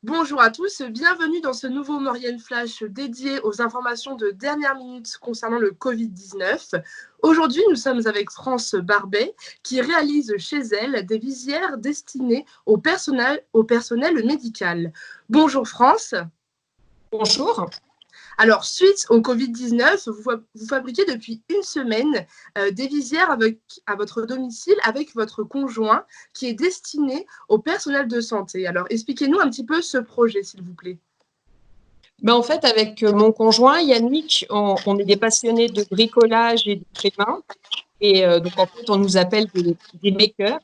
Bonjour à tous, bienvenue dans ce nouveau Maurienne Flash dédié aux informations de dernière minute concernant le Covid-19. Aujourd'hui, nous sommes avec France Barbet qui réalise chez elle des visières destinées au personnel médical. Bonjour France. Bonjour. Alors, suite au Covid-19, vous fabriquez depuis une semaine des visières à votre domicile avec votre conjoint qui est destiné au personnel de santé. Alors, expliquez-nous un petit peu ce projet, s'il vous plaît. En fait, avec mon conjoint Yannick, on est des passionnés de bricolage et de main. Et donc, en fait, on nous appelle des makers.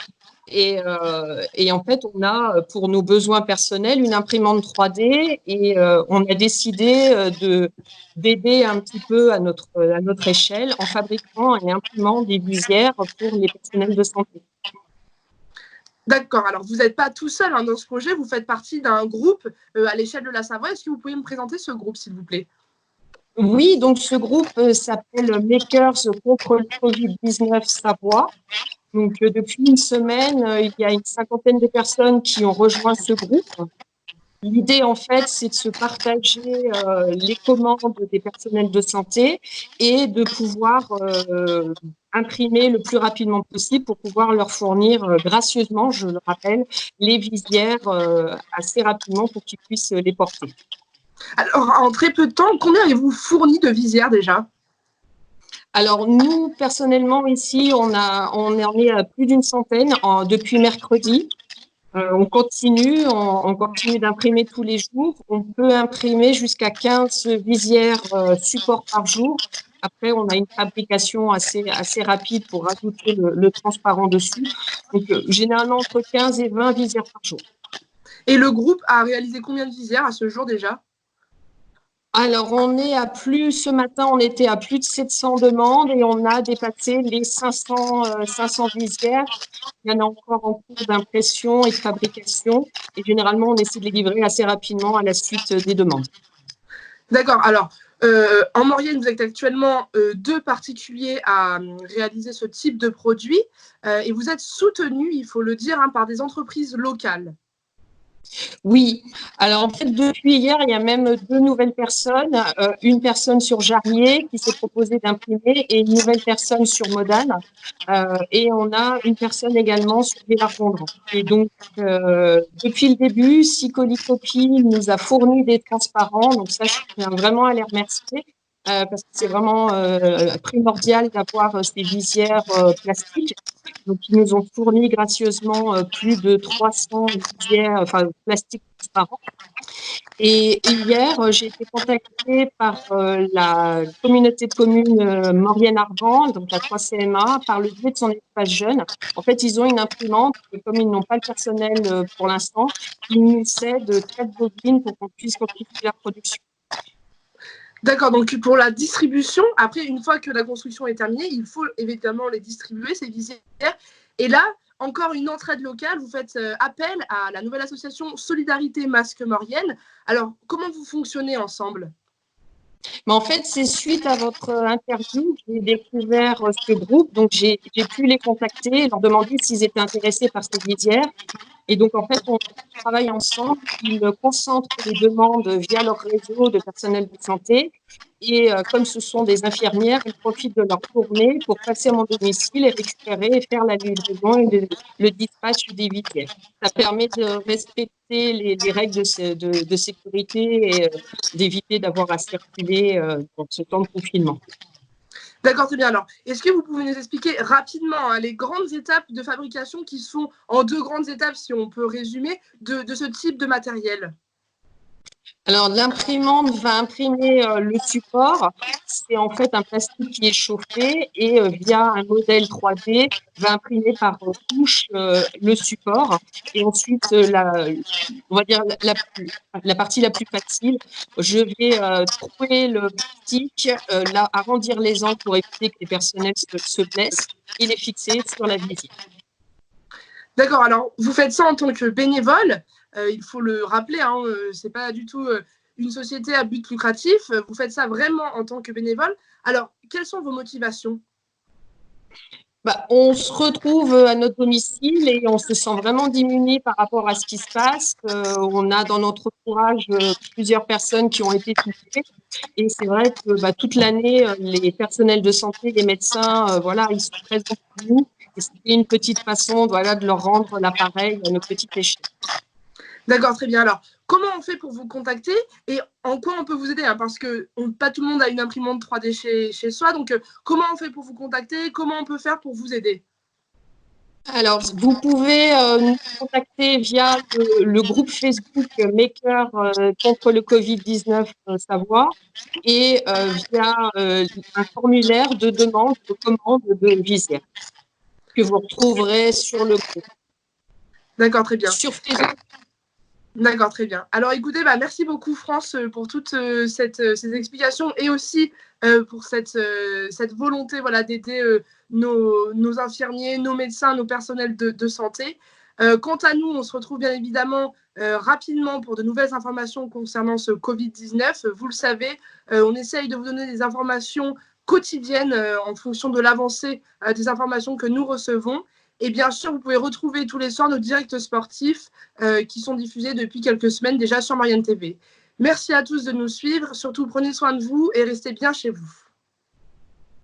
Et en fait, on a pour nos besoins personnels une imprimante 3D et on a décidé d'aider un petit peu à notre échelle en fabriquant et imprimant des visières pour les personnels de santé. D'accord, alors vous n'êtes pas tout seul dans ce projet, vous faites partie d'un groupe à l'échelle de la Savoie. Est-ce que vous pouvez me présenter ce groupe, s'il vous plaît? Oui, donc ce groupe s'appelle Makers contre le Covid-19 Savoie. Donc, depuis une semaine, il y a une cinquantaine de personnes qui ont rejoint ce groupe. L'idée, en fait, c'est de se partager les commandes des personnels de santé et de pouvoir imprimer le plus rapidement possible pour pouvoir leur fournir gracieusement, je le rappelle, les visières assez rapidement pour qu'ils puissent les porter. Alors, en très peu de temps, combien avez-vous fourni de visières déjà? Alors, nous, personnellement, ici, on en est à plus d'une centaine depuis mercredi. On continue d'imprimer tous les jours. On peut imprimer jusqu'à 15 visières support par jour. Après, on a une fabrication assez rapide pour rajouter le transparent dessus. Donc, généralement, entre 15 et 20 visières par jour. Et le groupe a réalisé combien de visières à ce jour déjà? Alors, ce matin, on était à plus de 700 demandes et on a dépassé les 500 visières. Il y en a encore en cours d'impression et de fabrication. Et généralement, on essaie de les livrer assez rapidement à la suite des demandes. D'accord. Alors, en Maurienne, vous êtes actuellement deux particuliers à réaliser ce type de produit et vous êtes soutenus, il faut le dire, par des entreprises locales. Oui, alors en fait, depuis hier, il y a même deux nouvelles personnes. Une personne sur Jarrier qui s'est proposée d'imprimer et une nouvelle personne sur Modane. Et on a une personne également sur Villars-Gondran. Et donc, depuis le début, Sycolicopie nous a fourni des transparents. Donc ça, je tiens vraiment à les remercier. Parce que c'est vraiment primordial d'avoir ces visières plastiques. Donc, ils nous ont fourni gracieusement plus de 300 visières, plastiques transparents. Et hier, j'ai été contactée par la communauté de communes Maurienne-Arvan, donc la 3CMA, par le biais de son espace jeune. En fait, ils ont une imprimante et comme ils n'ont pas le personnel pour l'instant, ils nous cèdent 4 bobines pour qu'on puisse continuer la production. D'accord, donc pour la distribution, après, une fois que la construction est terminée, il faut évidemment les distribuer, ces visières. Et là, encore une entraide locale, vous faites appel à la nouvelle association Solidarité Masque Maurienne. Alors, comment vous fonctionnez ensemble? Mais en fait, c'est suite à votre interview que j'ai découvert ce groupe. Donc, j'ai pu les contacter, leur demander s'ils étaient intéressés par ces visières. Et donc, en fait, on travaille ensemble. Ils concentrent les demandes via leur réseau de personnel de santé. Et comme ce sont des infirmières, ils profitent de leur tournée pour passer à mon domicile et récupérer et faire la livraison et le dispatch des visières. Ça permet de respecter les règles de sécurité et d'éviter d'avoir à circuler dans ce temps de confinement. D'accord, très bien. Alors, est-ce que vous pouvez nous expliquer rapidement les grandes étapes de fabrication qui sont en deux grandes étapes, si on peut résumer, de ce type de matériel? Alors, l'imprimante va imprimer le support. C'est en fait un plastique qui est chauffé et via un modèle 3D, va imprimer par couche le support. Et ensuite, on va dire la partie la plus facile, je vais trouver le plastique, arrondir les angles pour éviter que les personnels se blessent et les fixer sur la visière. D'accord, alors vous faites ça en tant que bénévole, il faut le rappeler, ce n'est pas du tout une société à but lucratif, vous faites ça vraiment en tant que bénévole. Alors, quelles sont vos motivations? On se retrouve à notre domicile et on se sent vraiment diminué par rapport à ce qui se passe. On a dans notre entourage plusieurs personnes qui ont été touchées. Et c'est vrai que toute l'année, les personnels de santé, les médecins, voilà, ils sont présents pour nous. Et c'était une petite façon, voilà, de leur rendre l'appareil à notre petite échelle. D'accord, très bien. Alors, comment on fait pour vous contacter et en quoi on peut vous aider, hein, parce que pas tout le monde a une imprimante 3D chez soi. Donc, comment on fait pour vous contacter? Comment on peut faire pour vous aider? Alors, vous pouvez nous contacter via le groupe Facebook Maker contre le Covid-19 Savoie et via un formulaire de demande de commande de visière que vous retrouverez sur le groupe. D'accord, très bien. Sur Facebook. D'accord, très bien. Alors écoutez, merci beaucoup France pour toutes ces explications et aussi pour cette volonté, voilà, d'aider nos infirmiers, nos médecins, nos personnels de santé. Quant à nous, on se retrouve bien évidemment rapidement pour de nouvelles informations concernant ce Covid-19. Vous le savez, on essaye de vous donner des informations quotidiennes en fonction de l'avancée des informations que nous recevons. Et bien sûr, vous pouvez retrouver tous les soirs nos directs sportifs qui sont diffusés depuis quelques semaines déjà sur Marianne TV. Merci à tous de nous suivre. Surtout, prenez soin de vous et restez bien chez vous.